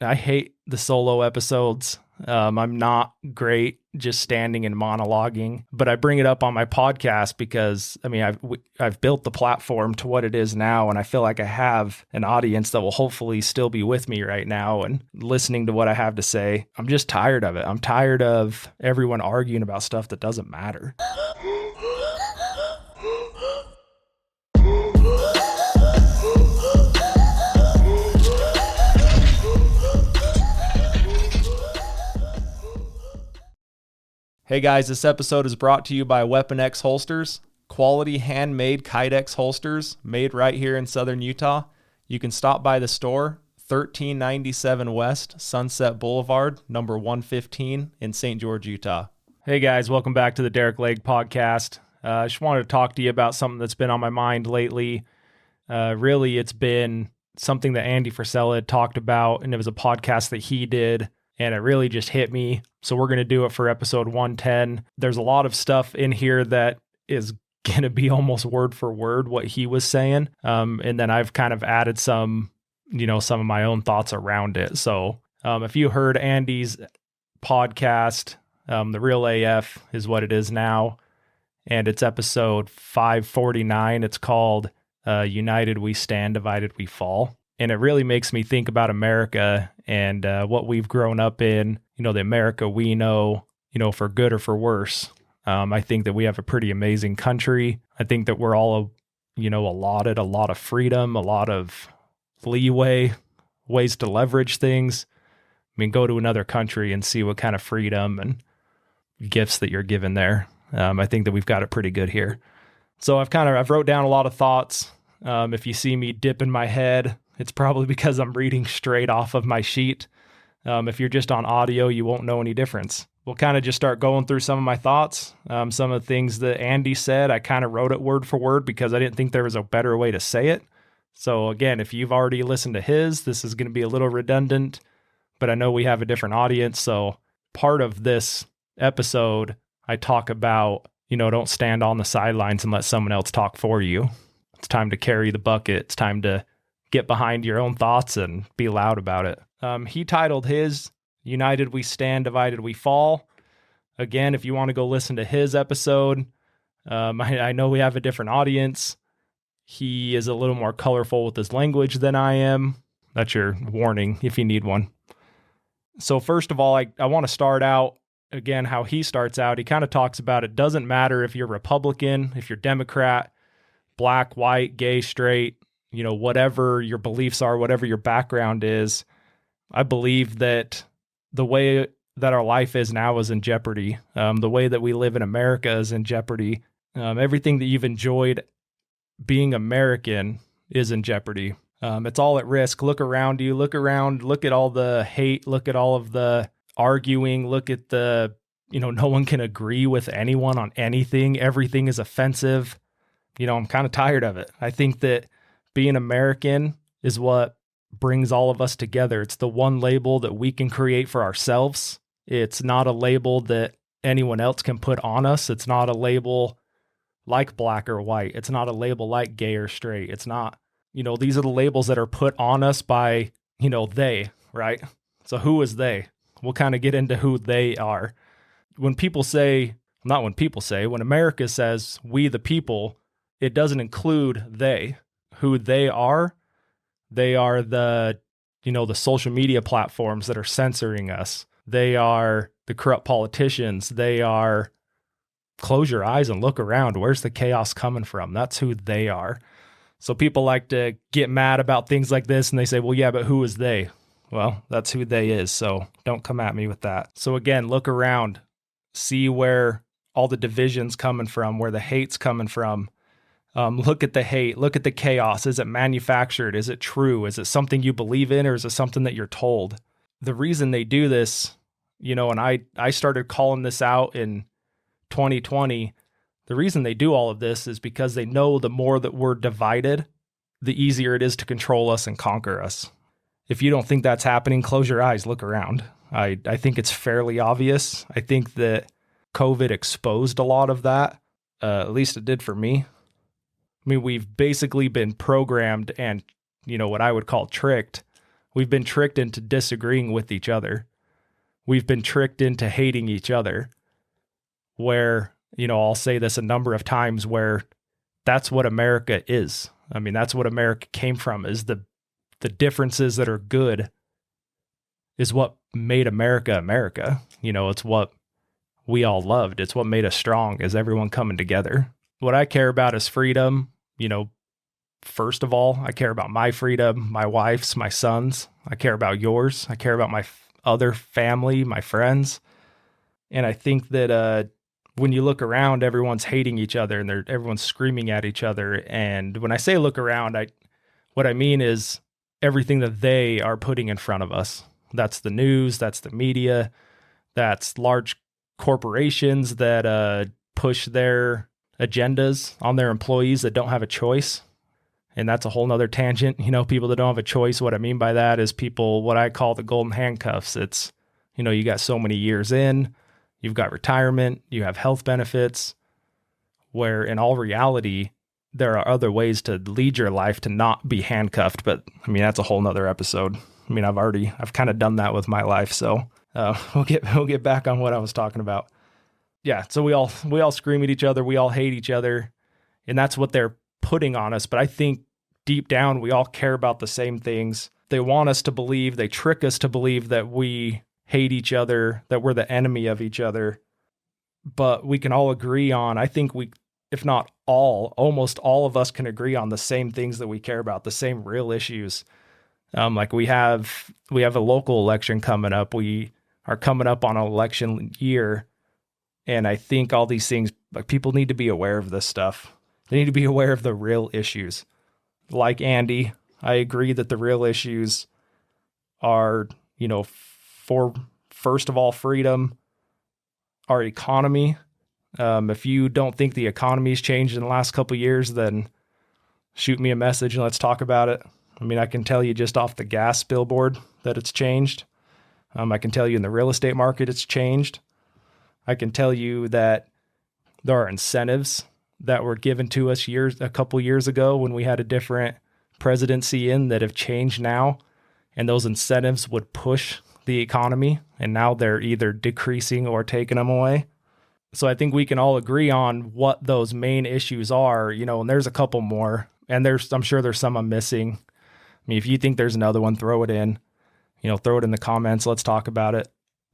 I hate the solo episodes. I'm not great just standing and monologuing, but I bring it up on my podcast because, I mean, I've built the platform to what it is now, and I feel like I have an audience that will hopefully still be with me right now and listening to what I have to say. I'm just tired of it. I'm tired of everyone arguing about stuff that doesn't matter. Hey guys, this episode is brought to you by Weapon X Holsters, quality handmade Kydex holsters made right here in Southern Utah. You can stop by the store, 1397 West Sunset Boulevard, number 115 in St. George, Utah. Hey guys, welcome back to the Derick Legg podcast. I just wanted to talk to you about something that's been on my mind lately. Really, it's been something that Andy Frisella had talked about, and it was a podcast that he did, and it really just hit me. So we're going to do it for episode 110. There's a lot of stuff in here that is going to be almost word for word what he was saying. And then I've kind of added some of my own thoughts around it. So if you heard Andy's podcast, The Real AF is what it is now. And it's episode 549. It's called United We Stand, Divided We Fall. And it really makes me think about America and what we've grown up in, the America we know, for good or for worse. I think that we have a pretty amazing country. I think that we're all, allotted a lot of freedom, a lot of leeway, ways to leverage things. I mean, go to another country and see what kind of freedom and gifts that you're given there. I think that we've got it pretty good here. So I've wrote down a lot of thoughts. If you see me dipping my head, it's probably because I'm reading straight off of my sheet. If you're just on audio, you won't know any difference. We'll kind of just start going through some of my thoughts. Some of the things that Andy said, I kind of wrote it word for word because I didn't think there was a better way to say it. So again, if you've already listened to his, this is going to be a little redundant, but I know we have a different audience. So part of this episode, I talk about, don't stand on the sidelines and let someone else talk for you. It's time to carry the bucket. It's time to get behind your own thoughts and be loud about it. He titled his United We Stand, Divided We Fall. Again, if you want to go listen to his episode, I know we have a different audience. He is a little more colorful with his language than I am. That's your warning if you need one. So first of all, I want to start out, again, how he starts out. He kind of talks about it doesn't matter if you're Republican, if you're Democrat, black, white, gay, straight, whatever your beliefs are, whatever your background is. I believe that the way that our life is now is in jeopardy. The way that we live in America is in jeopardy. Everything that you've enjoyed being American is in jeopardy. It's all at risk. Look around you, look at all the hate, look at all of the arguing, look at the, no one can agree with anyone on anything. Everything is offensive. I'm kind of tired of it. I think that being American is what brings all of us together. It's the one label that we can create for ourselves. It's not a label that anyone else can put on us. It's not a label like black or white. It's not a label like gay or straight. It's not, these are the labels that are put on us by, they, right? So who is they? We'll kind of get into who they are. When America says we the people, it doesn't include they. Who they are the, the social media platforms that are censoring us. They are the corrupt politicians. They are, close your eyes and look around. Where's the chaos coming from? That's who they are. So people like to get mad about things like this and they say, well, yeah, but who is they? Well, that's who they is. So don't come at me with that. So again, look around, see where all the division's coming from, where the hate's coming from. Look at the hate, look at the chaos. Is it manufactured? Is it true? Is it something you believe in, or is it something that you're told? The reason they do this, and I started calling this out in 2020. The reason they do all of this is because they know the more that we're divided, the easier it is to control us and conquer us. If you don't think that's happening, close your eyes, look around. I think it's fairly obvious. I think that COVID exposed a lot of that. At least it did for me. I mean, we've basically been programmed and, what I would call tricked We've been tricked into disagreeing with each other. We've been tricked into hating each other, where, I'll say this a number of times, where that's what America is. I mean, that's what America came from, is the differences that are good is what made America America. It's what we all loved. It's what made us strong, is everyone coming together. What I care about is freedom. First of all, I care about my freedom, my wife's, my son's. I care about yours. I care about my other family, my friends. And I think that when you look around, everyone's hating each other and everyone's screaming at each other. And when I say look around, what I mean is everything that they are putting in front of us. That's the news, that's the media, that's large corporations that push their agendas on their employees that don't have a choice. And that's a whole nother tangent. People that don't have a choice. What I mean by that is people, what I call the golden handcuffs. It's, you got so many years in, you've got retirement, you have health benefits, where in all reality, there are other ways to lead your life to not be handcuffed. But I mean, that's a whole nother episode. I mean, I've kind of done that with my life. So we'll get back on what I was talking about. Yeah. So we all scream at each other. We all hate each other, and that's what they're putting on us. But I think deep down, we all care about the same things. They want us to believe, they trick us to believe that we hate each other, that we're the enemy of each other. But we can all agree on, I think if not all, almost all of us can agree on the same things that we care about, the same real issues. Like we have a local election coming up. We are coming up on an election year. And I think all these things, like, people need to be aware of this stuff. They need to be aware of the real issues. Like Andy, I agree that the real issues are, for first of all, freedom, our economy. If you don't think the economy's changed in the last couple of years, then shoot me a message and let's talk about it. I mean, I can tell you just off the gas billboard that it's changed. I can tell you in the real estate market it's changed. I can tell you that there are incentives that were given to us a couple years ago when we had a different presidency that have changed now. And those incentives would push the economy, and now they're either decreasing or taking them away. So I think we can all agree on what those main issues are, and there's a couple more, and I'm sure there's some I'm missing. I mean, if you think there's another one, throw it in, throw it in the comments. Let's talk about it.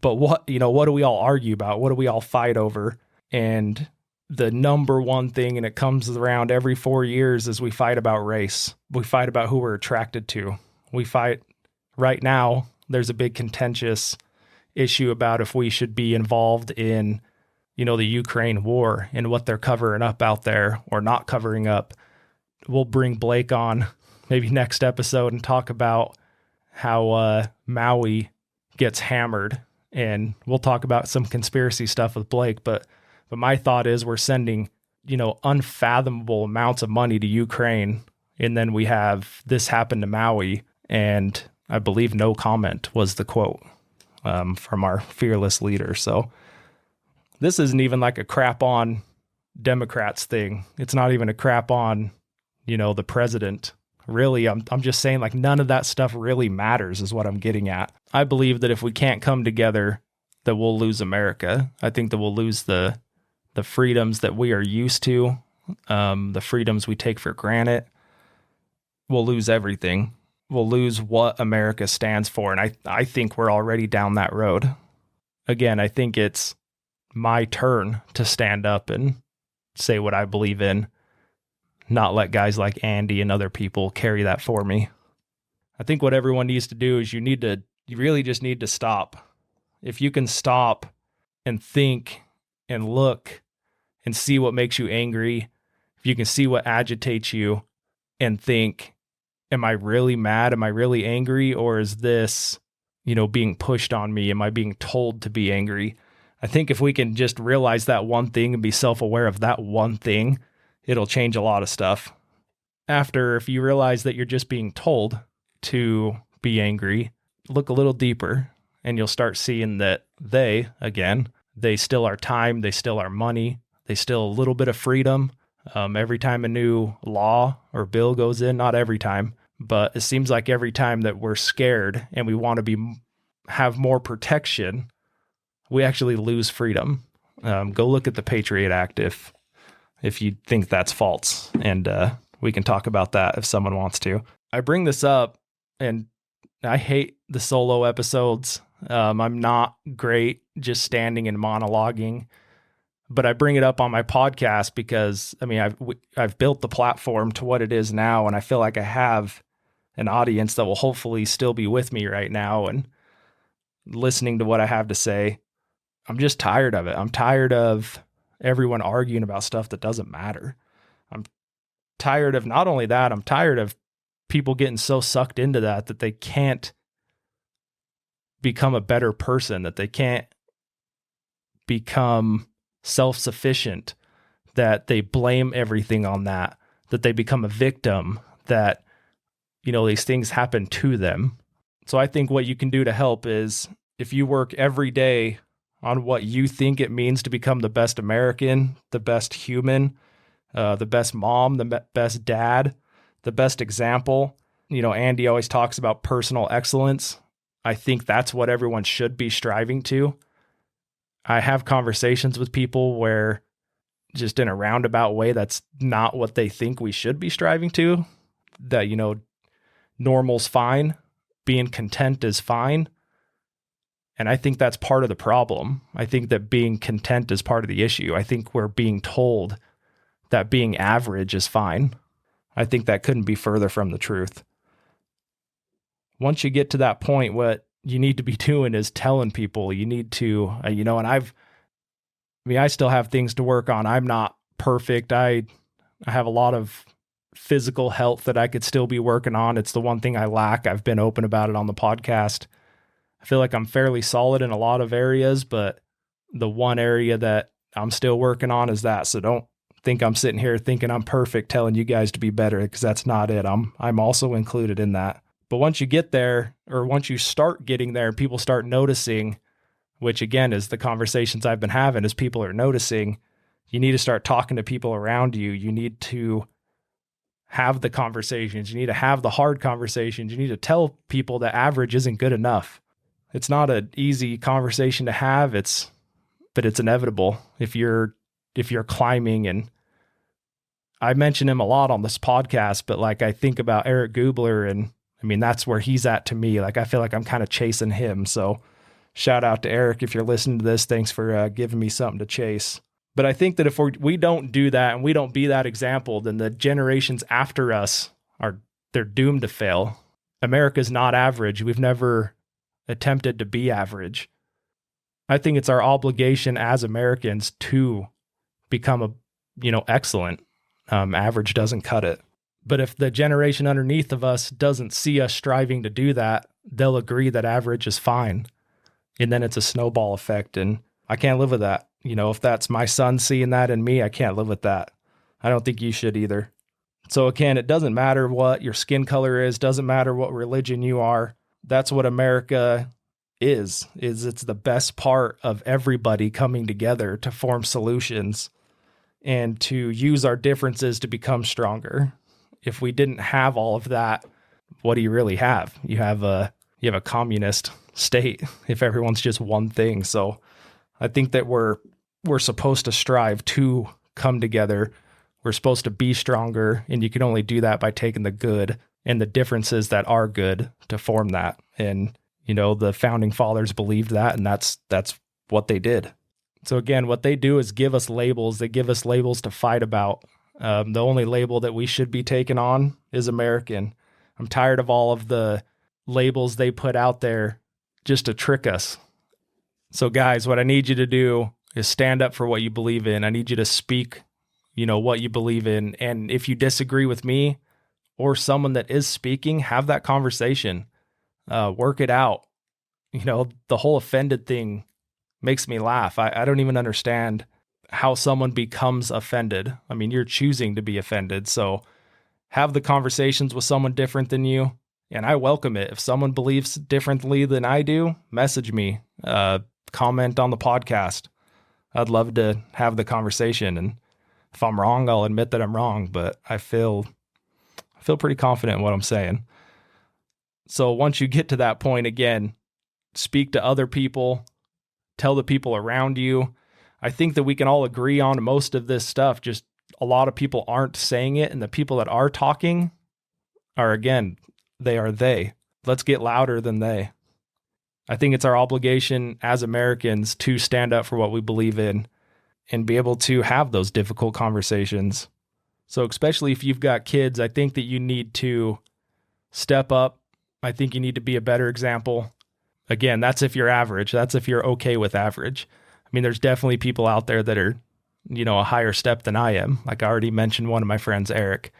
But what do we all argue about? What do we all fight over? And the number one thing, and it comes around every 4 years, is we fight about race. We fight about who we're attracted to. We fight right now. There's a big contentious issue about if we should be involved in, the Ukraine war and what they're covering up out there or not covering up. We'll bring Blake on maybe next episode and talk about how Maui gets hammered. And we'll talk about some conspiracy stuff with Blake, but my thought is we're sending, unfathomable amounts of money to Ukraine, and then we have this happen to Maui, and I believe no comment was the quote from our fearless leader. So this isn't even like a crap on Democrats thing. It's not even a crap on, the president. Really, I'm just saying, like, none of that stuff really matters is what I'm getting at. I believe that if we can't come together, that we'll lose America. I think that we'll lose the freedoms that we are used to, the freedoms we take for granted. We'll lose everything. We'll lose what America stands for. And I think we're already down that road. Again, I think it's my turn to stand up and say what I believe in, not let guys like Andy and other people carry that for me. I think what everyone needs to do is you really just need to stop. If you can stop and think and look and see what makes you angry, if you can see what agitates you and think, am I really mad? Am I really angry? Or is this, being pushed on me? Am I being told to be angry? I think if we can just realize that one thing and be self-aware of that one thing, it'll change a lot of stuff. If you realize that you're just being told to be angry, look a little deeper and you'll start seeing that they steal our time, they steal our money, they steal a little bit of freedom. Every time a new law or bill goes in, not every time, But it seems like every time that we're scared and we want to have more protection, we actually lose freedom. Go look at the Patriot Act if you think that's false, and we can talk about that if someone wants to. I bring this up, and I hate the solo episodes. I'm not great just standing and monologuing, but I bring it up on my podcast because, I mean, I've built the platform to what it is now, and I feel like I have an audience that will hopefully still be with me right now and listening to what I have to say. I'm just tired of it. I'm tired of everyone arguing about stuff that doesn't matter. I'm tired of not only that, I'm tired of people getting so sucked into that they can't become a better person, that they can't become self-sufficient, that they blame everything on that they become a victim, that, these things happen to them. So I think what you can do to help is, if you work every day on what you think it means to become the best American, the best human, the best mom, the best dad, the best example. Andy always talks about personal excellence. I think that's what everyone should be striving to. I have conversations with people where, just in a roundabout way, that's not what they think we should be striving to. That, normal's fine. Being content is fine. And I think that's part of the problem. I think that being content is part of the issue. I think we're being told that being average is fine. I think that couldn't be further from the truth. Once you get to that point, what you need to be doing is telling people. You need to, and I still have things to work on. I'm not perfect. I have a lot of physical health that I could still be working on. It's the one thing I lack. I've been open about it on the podcast. I feel like I'm fairly solid in a lot of areas, but the one area that I'm still working on is that. So don't think I'm sitting here thinking I'm perfect telling you guys to be better, because that's not it. I'm also included in that. But once you get there, or once you start getting there, people start noticing, which again is the conversations I've been having, is people are noticing. You need to start talking to people around you. You need to have the conversations. You need to have the hard conversations. You need to tell people that average isn't good enough. It's not an easy conversation to have. But it's inevitable if you're climbing. And I mention him a lot on this podcast, but like, I think about Eric Gubler, and I mean, that's where he's at to me. Like, I feel like I'm kind of chasing him. So shout out to Eric. If you're listening to this, thanks for giving me something to chase. But I think that if we don't do that and we don't be that example, then the generations after us they're doomed to fail. America's not average. We've never attempted to be average. I think it's our obligation as Americans to become excellent. Average doesn't cut it. But if the generation underneath of us doesn't see us striving to do that, they'll agree that average is fine. And then it's a snowball effect. And I can't live with that. If that's my son seeing that in me, I can't live with that. I don't think you should either. So again, it doesn't matter what your skin color is, doesn't matter what religion you are. That's what America is it's the best part of everybody coming together to form solutions and to use our differences to become stronger. If we didn't have all of that, what do you really have? You have a communist state if everyone's just one thing. So I think that we're supposed to strive to come together. We're supposed to be stronger, and you can only do that by taking the good and the differences that are good to form that. And, the founding fathers believed that, and that's what they did. So again, what they do is give us labels. They give us labels to fight about. The only label that we should be taking on is American. I'm tired of all of the labels they put out there just to trick us. So guys, what I need you to do is stand up for what you believe in. I need you to speak, what you believe in. And if you disagree with me or someone that is speaking, have that conversation. Work it out. The whole offended thing makes me laugh. I don't even understand how someone becomes offended. I mean, you're choosing to be offended. So have the conversations with someone different than you. And I welcome it. If someone believes differently than I do, message me, comment on the podcast. I'd love to have the conversation. And if I'm wrong, I'll admit that I'm wrong, but I feel pretty confident in what I'm saying. So once you get to that point, again, speak to other people, tell the people around you. I think that we can all agree on most of this stuff. Just a lot of people aren't saying it. And the people that are talking are, again, they are they. Let's get louder than they. I think it's our obligation as Americans to stand up for what we believe in and be able to have those difficult conversations. So especially if you've got kids, I think that you need to step up. I think you need to be a better example. Again, that's if you're average. That's if you're okay with average. I mean, there's definitely people out there that are, a higher step than I am. Like I already mentioned one of my friends, Eric.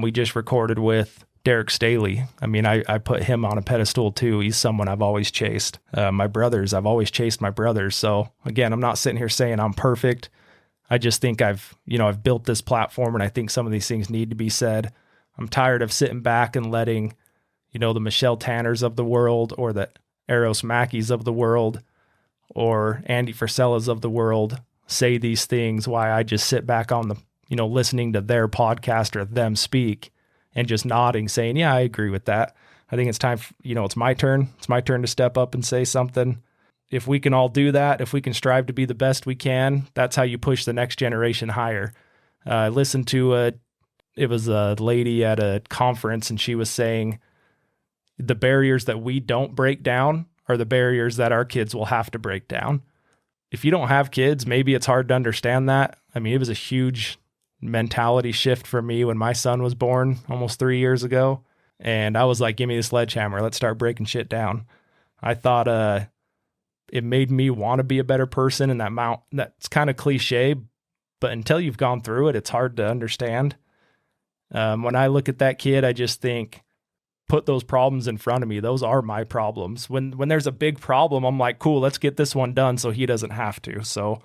We just recorded with Derick Legg. I mean, I put him on a pedestal too. He's someone I've always chased. My brothers, I've always chased my brothers. So again, I'm not sitting here saying I'm perfect. I just think I've built this platform, and I think some of these things need to be said. I'm tired of sitting back and letting, the Michelle Tanners of the world, or the Eros Mackies of the world, or Andy Frisellas of the world say these things, why I just sit back on the, listening to their podcast or them speak and just nodding, saying, yeah, I agree with that. I think it's time, it's my turn. It's my turn to step up and say something. If we can all do that, if we can strive to be the best we can, that's how you push the next generation higher. I listened to it was a lady at a conference, and she was saying the barriers that we don't break down are the barriers that our kids will have to break down. If you don't have kids, maybe it's hard to understand that. I mean, it was a huge mentality shift for me when my son was born almost 3 years ago. And I was like, give me the sledgehammer. Let's start breaking shit down. I thought it made me want to be a better person. And that's kind of cliche, but until you've gone through it, it's hard to understand. When I look at that kid, I just think, put those problems in front of me. Those are my problems. When there's a big problem, I'm like, cool, let's get this one done so he doesn't have to. So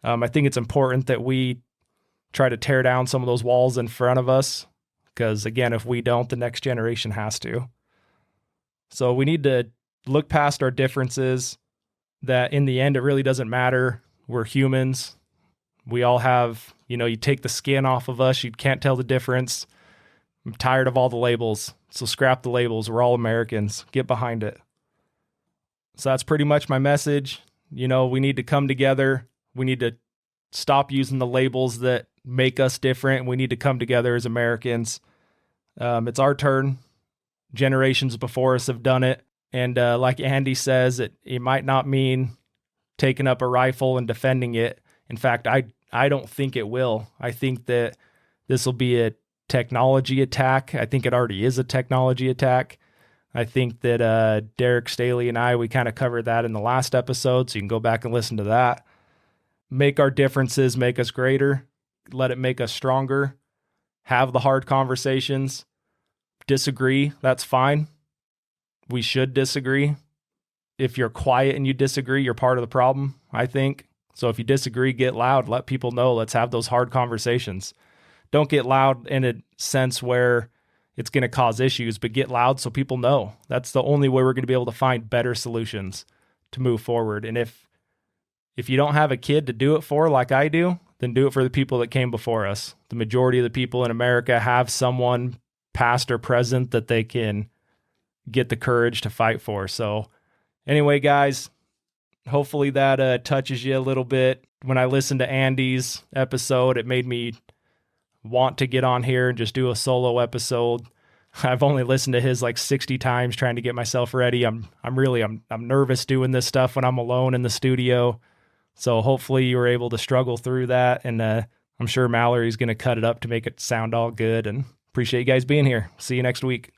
I think it's important that we try to tear down some of those walls in front of us, because again, if we don't, the next generation has to. So we need to look past our differences, that in the end, it really doesn't matter. We're humans. We all have, you take the skin off of us, you can't tell the difference. I'm tired of all the labels. So scrap the labels. We're all Americans. Get behind it. So that's pretty much my message. We need to come together. We need to stop using the labels that make us different. We need to come together as Americans. It's our turn. Generations before us have done it. And like Andy says, it might not mean taking up a rifle and defending it. In fact, I don't think it will. I think that this will be a technology attack. I think it already is a technology attack. I think that Derick Staley and we kind of covered that in the last episode, so you can go back and listen to that. Make our differences make us greater. Let it make us stronger. Have the hard conversations. Disagree, that's fine. We should disagree. If you're quiet and you disagree, you're part of the problem, I think. So if you disagree, get loud. Let people know. Let's have those hard conversations. Don't get loud in a sense where it's going to cause issues, but get loud so people know. That's the only way we're going to be able to find better solutions to move forward. And if you don't have a kid to do it for like I do, then do it for the people that came before us. The majority of the people in America have someone, past or present, that they can get the courage to fight for. So anyway, guys, hopefully that touches you a little bit. When I listened to Andy's episode, it made me want to get on here and just do a solo episode. I've only listened to his like 60 times trying to get myself ready. I'm nervous doing this stuff when I'm alone in the studio. So hopefully you were able to struggle through that. And I'm sure Mallory's going to cut it up to make it sound all good, and appreciate you guys being here. See you next week.